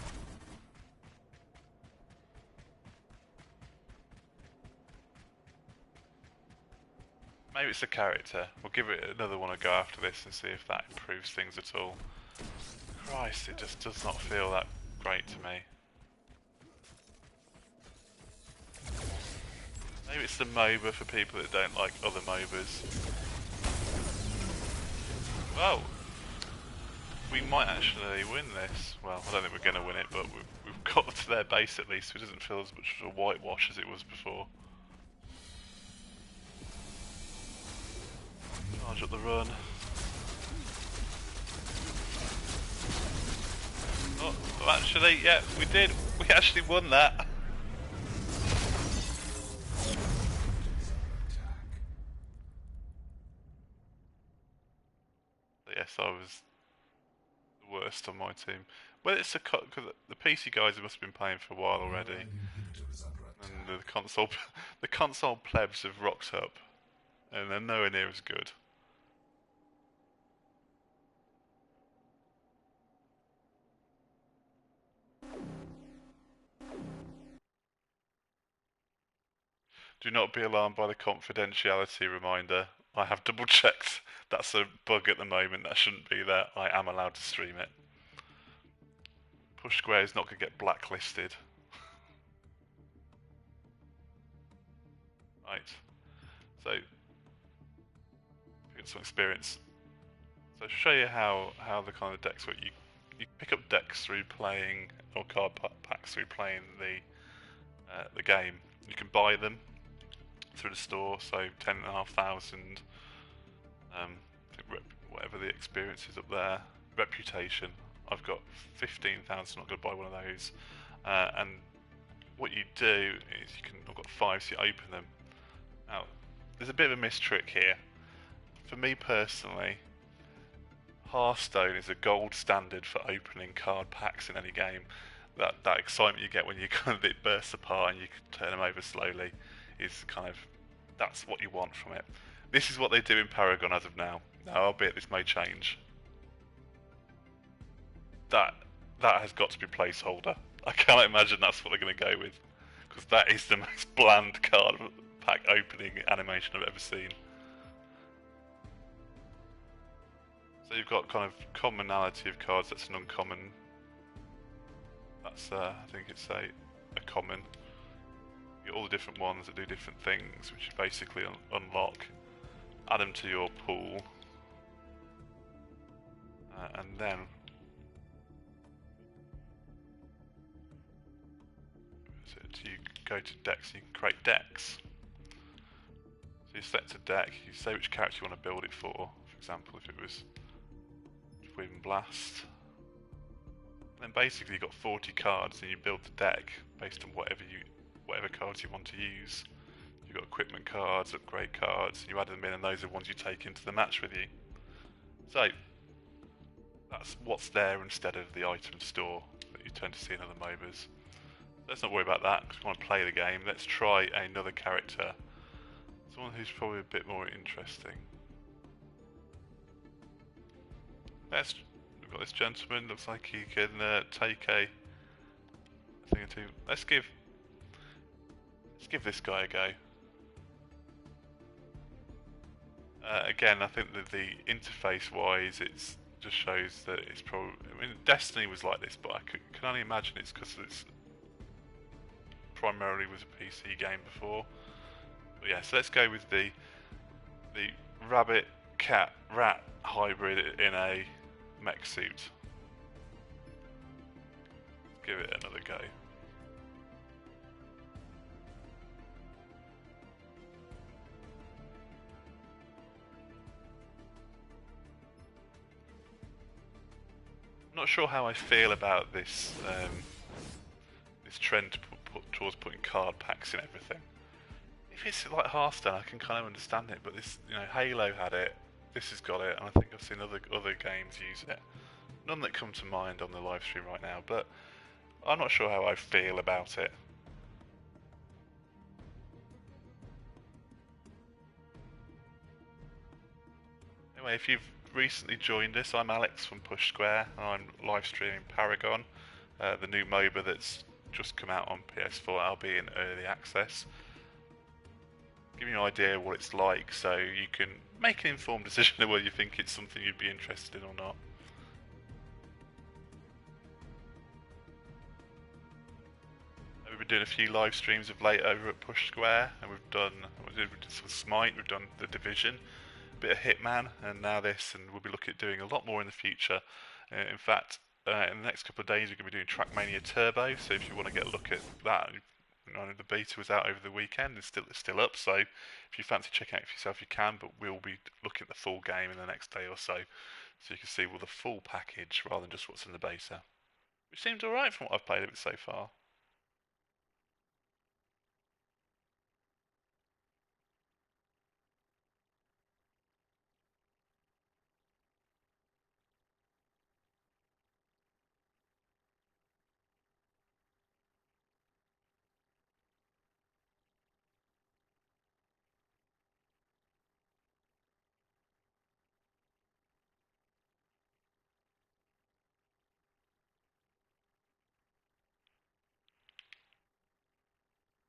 Maybe it's the character. We'll give it another one a go after this and see if that improves things at all. Christ, it just does not feel that great to me. Maybe it's the MOBA for people that don't like other MOBAs. Well, we might actually win this. Well, I don't think we're going to win it, but we've got to their base at least, so it doesn't feel as much of a whitewash as it was before. Charge up the run. Oh, actually, yeah, we did. We actually won that. Yes, I was the worst on my team. Well, it's because the PC guys must have been playing for a while already, and the console plebs have rocked up, and they're nowhere near as good. Do not be alarmed by the confidentiality reminder. I have double checked. That's a bug at the moment. That shouldn't be there. I am allowed to stream it. Push Square is not going to get blacklisted. Right. So, we got some experience. So, to show you how the kind of decks work, you pick up decks through playing, or card packs through playing the game. You can buy them through the store, so 10,500. Whatever the experience is up there. Reputation. I've got 15,000. Not going to buy one of those. And what you do is I've got 5, so you open them. Now, there's a bit of a mistrick here. For me personally, Hearthstone is a gold standard for opening card packs in any game. That excitement you get when you kind of it bursts apart and you can turn them over slowly is kind of that's what you want from it. This is what they do in Paragon as of now. Now, albeit this may change. That has got to be placeholder. I can't imagine that's what they're going to go with, because that is the most bland card pack opening animation I've ever seen. So you've got kind of commonality of cards. That's an uncommon. That's I think it's a common. You get all the different ones that do different things, which you basically unlock. Add them to your pool, and then you go to decks. You can create decks. So you select a deck. You say which character you want to build it for. For example, if it was Twin Blast, then basically you've got 40 cards, and you build the deck based on whatever cards you want to use. You've got equipment cards, upgrade cards, you add them in, and those are the ones you take into the match with you. So that's what's there instead of the item store that you tend to see in other MOBAs. Let's not worry about that because we want to play the game. Let's try another character, someone who's probably a bit more interesting. We've got this gentleman. Looks like he can take a thing or two. Let's give this guy a go. Again, I think that the interface-wise, it just shows that it's probably. I mean, Destiny was like this, but I can only imagine it's because it's primarily was a PC game before. But yeah, so let's go with the rabbit cat rat hybrid in a mech suit. Let's give it another go. I'm not sure how I feel about this this trend towards putting card packs in everything. If it's like Hearthstone, I can kind of understand it, but this, Halo had it. This has got it, and I think I've seen other games use it. None that come to mind on the live stream right now, but I'm not sure how I feel about it. Anyway, if you've recently joined us, I'm Alex from Push Square, and I'm live streaming Paragon, the new MOBA that's just come out on PS4. I'll be in early access. Give you an idea of what it's like, so you can make an informed decision of whether you think it's something you'd be interested in or not. We've been doing a few live streams of late over at Push Square, and we did some Smite, we've done The Division, a bit of Hitman, and now this, and we'll be looking at doing a lot more in the future. In fact, in the next couple of days we're going to be doing Trackmania Turbo, so if you want to get a look at that, the beta was out over the weekend, it's still up, so if you fancy checking it out for yourself you can, but we'll be looking at the full game in the next day or so you can see the full package rather than just what's in the beta. Which seems alright from what I've played of it so far.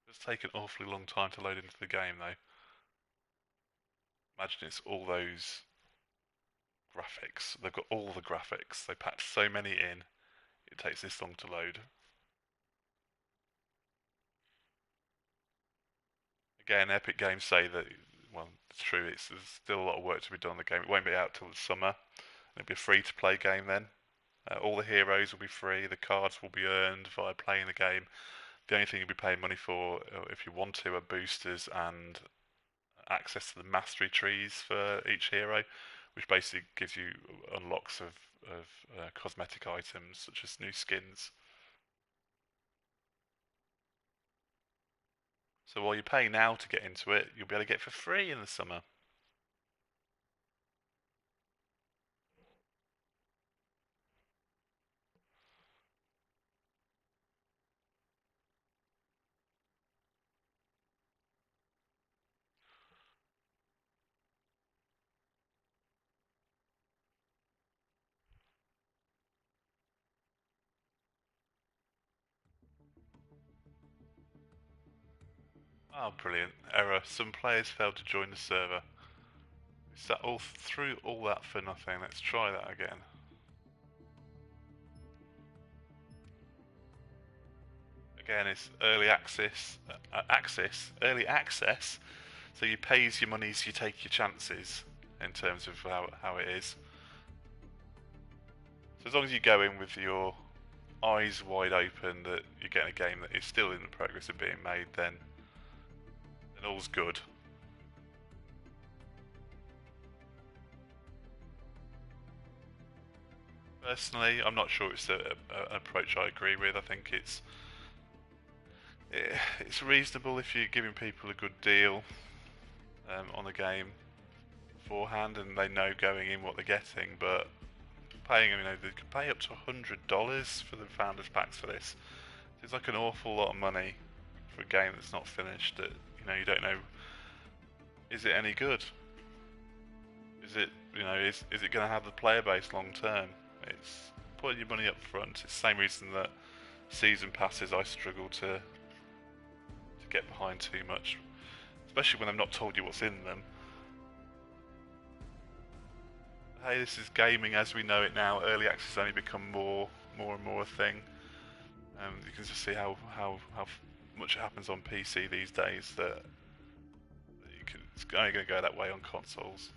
It's taken an awfully long time to load into the game though. Imagine it's all those graphics. They've got all the graphics. They packed so many in. It takes this long to load. Again, Epic Games say that, well, it's true. There's still a lot of work to be done on the game. It won't be out till the summer. It'll be a free-to-play game then. All the heroes will be free. The cards will be earned via playing the game. The only thing you'll be paying money for, if you want to, are boosters and access to the mastery trees for each hero, which basically gives you unlocks of cosmetic items such as new skins. So while you're paying now to get into it, you'll be able to get it for free in the summer. Oh, brilliant. Error. Some players failed to join the server. Is that all through all that for nothing? Let's try that again. Again, it's early access. Early access. So you pays your monies, you take your chances in terms of how it is. So as long as you go in with your eyes wide open that you're getting a game that is still in the progress of being made, then all's good. Personally, I'm not sure it's an approach I agree with. I think it's reasonable if you're giving people a good deal on the game beforehand and they know going in what they're getting, but paying, they could pay up to $100 for the founders packs for this. It's like an awful lot of money for a game that's not finished. That you don't know, is it any good? Is it is it going to have the player base long term? It's putting your money up front. It's the same reason that season passes I struggle to get behind too much, especially when I've not told you what's in them. Hey, this is gaming as we know it now. Early access has only become more and more a thing. You can just see how much it happens on PC these days that it's only going to go that way on consoles.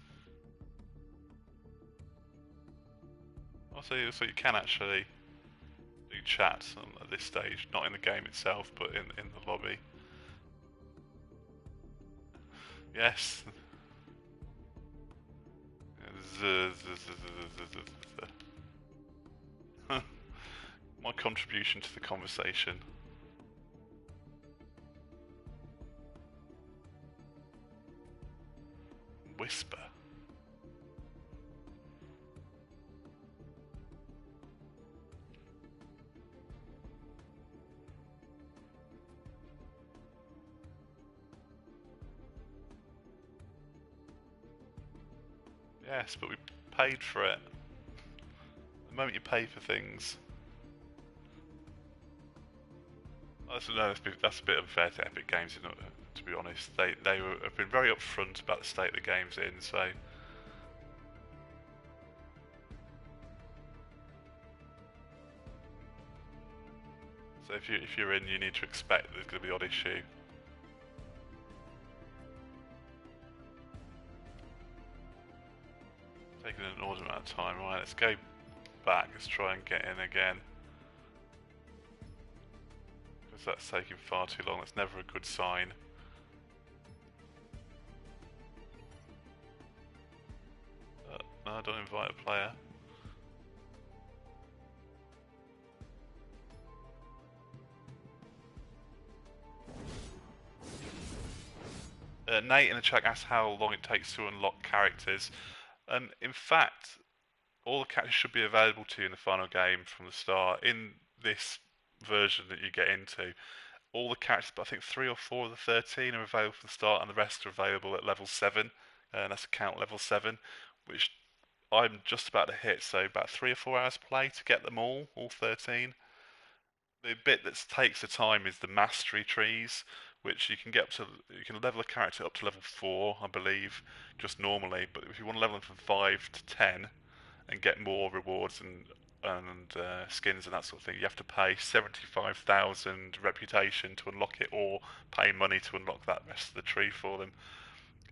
Also, so you can actually do chat at this stage, not in the game itself, but in the lobby. Yes. My contribution to the conversation. Whisper. Yes, but we paid for it. The moment you pay for things. That's a bit unfair to Epic Games, to be honest. They have been very upfront about the state the game's in, so. So if you're in, you need to expect there's going to be odd issue. Taking an inordinate amount of time. Right, let's go back. Let's try and get in again. Because that's taking far too long. That's never a good sign. No, don't invite a player. Nate in the chat asked how long it takes to unlock characters. In fact, all the characters should be available to you in the final game from the start. In this version that you get into, all the characters, but I think 3 or 4 of the 13 are available from the start, and the rest are available at level 7. And that's account level 7, which I'm just about to hit. So about 3 or 4 hours play to get them all 13. The bit that takes the time is the mastery trees, which you can get up to. You can level a character up to level 4, I believe, just normally. But if you want to level them from 5 to 10 and get more rewards and skins and that sort of thing, you have to pay 75,000 reputation to unlock it, or pay money to unlock that rest of the tree for them.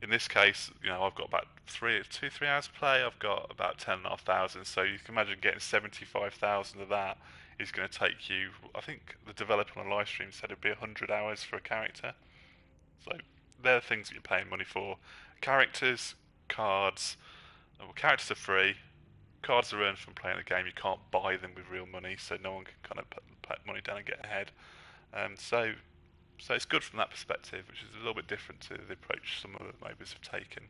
In this case, I've got about 3 hours to play. I've got about 10,500. So you can imagine getting 75,000 of that is going to take you. I think the developer on a live stream said it'd be 100 hours for a character. So they're the things that you're paying money for. Characters, cards. Well, characters are free. Cards are earned from playing the game. You can't buy them with real money, so no one can kind of put money down and get ahead. So it's good from that perspective, which is a little bit different to the approach some other MOBAs have taken.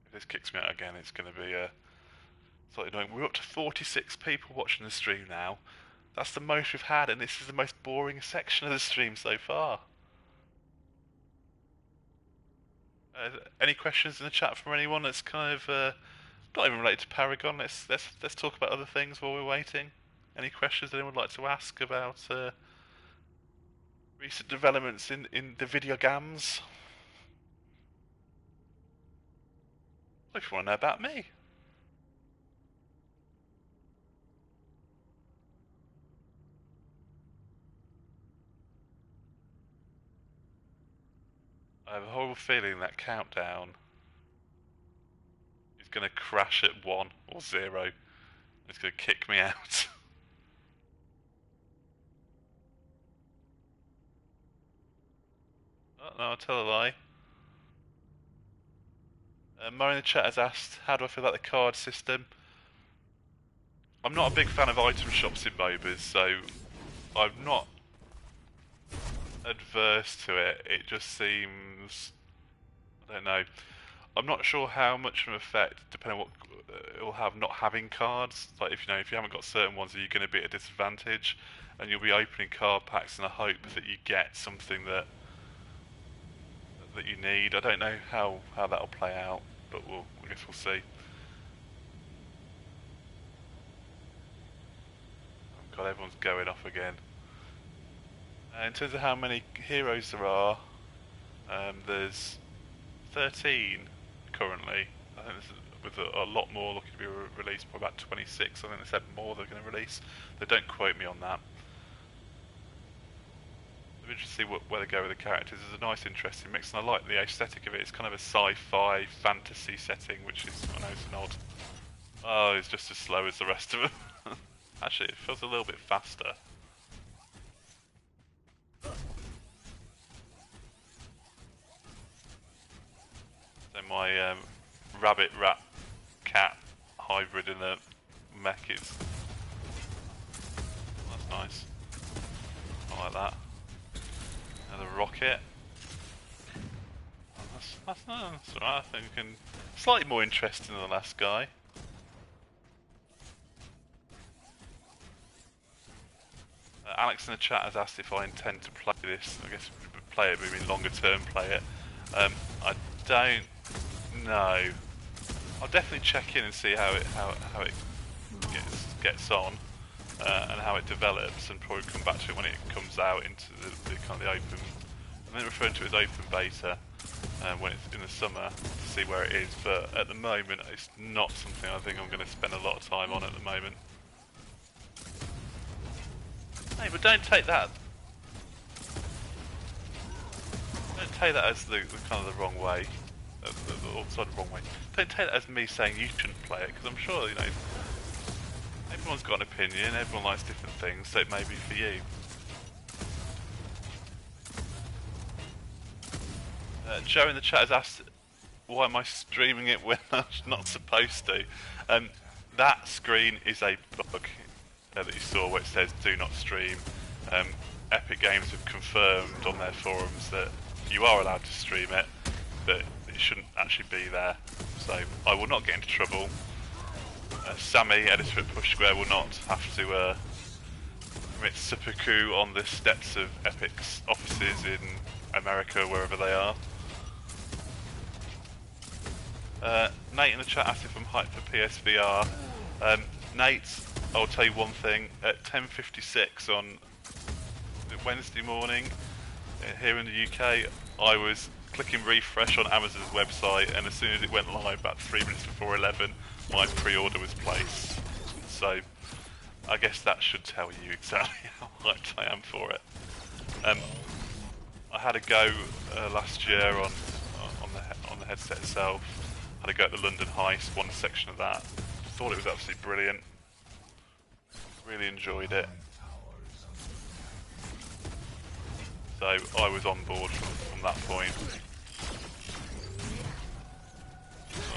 If this kicks me out again, it's going to be slightly annoying. We're up to 46 people watching the stream now. That's the most we've had, and this is the most boring section of the stream so far. Any questions in the chat from anyone that's kind of not even related to Paragon? Let's talk about other things while we're waiting. Any questions anyone would like to ask about recent developments in the video games? If you want to know about me. I have a horrible feeling that countdown is going to crash at 1 or 0. It's going to kick me out. Oh, no, I'll tell a lie. Mo in the chat has asked, how do I feel about the card system? I'm not a big fan of item shops in MOBAs, so I'm not adverse to it. It just seems, I don't know, I'm not sure how much of an effect, depending on what it'll have, not having cards. Like if you haven't got certain ones, are you going to be at a disadvantage? And you'll be opening card packs in the hope that you get something that you need. I don't know how that'll play out, but I guess we'll see. Oh God, everyone's going off again. In terms of how many heroes there are, there's 13 currently. I think with a lot more looking to be released, probably about 26. I think they said more they're going to release. They don't quote me on that. I'm interested to see where they go with the characters. There's a nice, interesting mix, and I like the aesthetic of it. It's kind of a sci-fi fantasy setting, which is, I know, it's an odd. Oh, it's just as slow as the rest of them. Actually, it feels a little bit faster. So my rabbit rat cat hybrid in a mech is. That's nice. I like that. Another rocket. Oh, that's alright. I think we can. Slightly more interesting than the last guy. Alex in the chat has asked if I intend to play this. I guess play it, maybe longer term play it. I don't know. I'll definitely check in and see how it gets on and how it develops, and probably come back to it when it comes out into the kind of the open. I'm then referring to it as open beta when it's in the summer to see where it is. But at the moment, it's not something I think I'm going to spend a lot of time on at the moment. Hey, but don't take that. Don't take that as the kind of the wrong way, or the wrong way. Don't take that as me saying you shouldn't play it, because I'm sure everyone's got an opinion. Everyone likes different things, so it may be for you. Joe in the chat has asked, why am I streaming it when I'm not supposed to? That screen is a bug that you saw where it says do not stream. Epic Games have confirmed on their forums that you are allowed to stream it, but it shouldn't actually be there. So I will not get into trouble. Sammy, editor at Push Square, will not have to commit seppuku on the steps of Epic's offices in America, wherever they are. Nate in the chat asked if I'm hyped for PSVR. Nate, I'll tell you one thing. At 10:56 on Wednesday morning here in the UK, I was clicking refresh on Amazon's website, and as soon as it went live, about 3 minutes before 11, my pre-order was placed. So I guess that should tell you exactly how hyped I am for it. I had a go last year on the headset itself. Had a go at the London Heist, one section of that. Thought it was absolutely brilliant. Really enjoyed it. So I was on board from that point.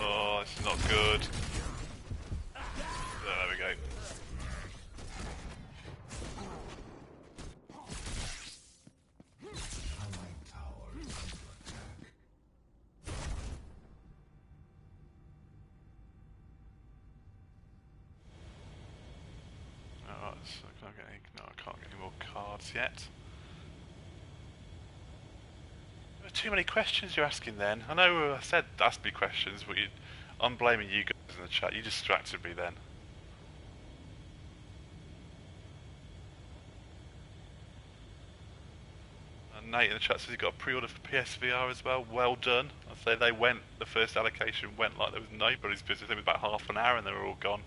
Oh, this is not good. There we go. No, I can't get any more cards yet. There are too many questions you're asking then. I know I said ask me questions, but I'm blaming you guys in the chat. You distracted me then. And Nate in the chat says he got a pre-order for PSVR as well. Well done. I'd say they went, the first allocation went like there was nobody's business. It was about half an hour and they were all gone.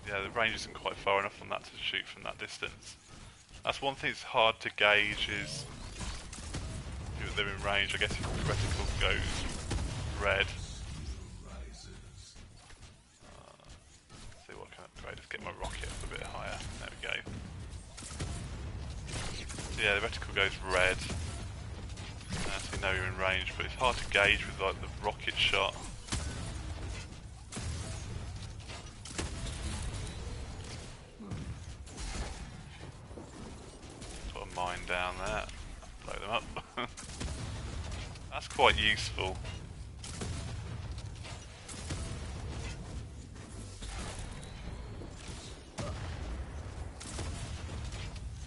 Yeah, the range isn't quite far enough on that to shoot from that distance. That's one thing that's hard to gauge is if they're in range. I guess if the reticle goes red. Let's see what I can upgrade. Let's get my rocket up a bit higher. There we go. So yeah, the reticle goes red. So you know you're in range, but it's hard to gauge with like the rocket shot. Mine down there, blow them up. That's quite useful.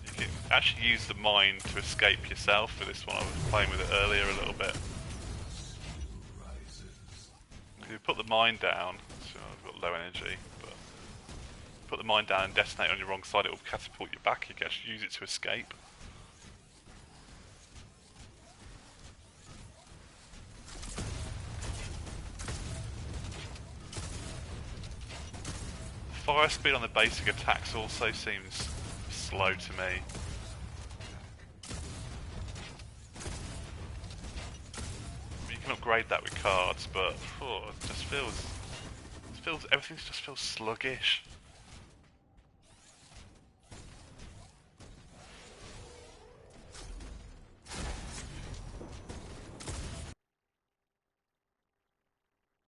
You can actually use the mine to escape yourself for this one. I was playing with it earlier a little bit. If you put the mine down, so I've got low energy, but put the mine down and detonate on your wrong side, it will catapult you back. You can actually use it to escape. Fire speed on the basic attacks also seems slow to me. You can upgrade that with cards, but it just feels everything just feels sluggish.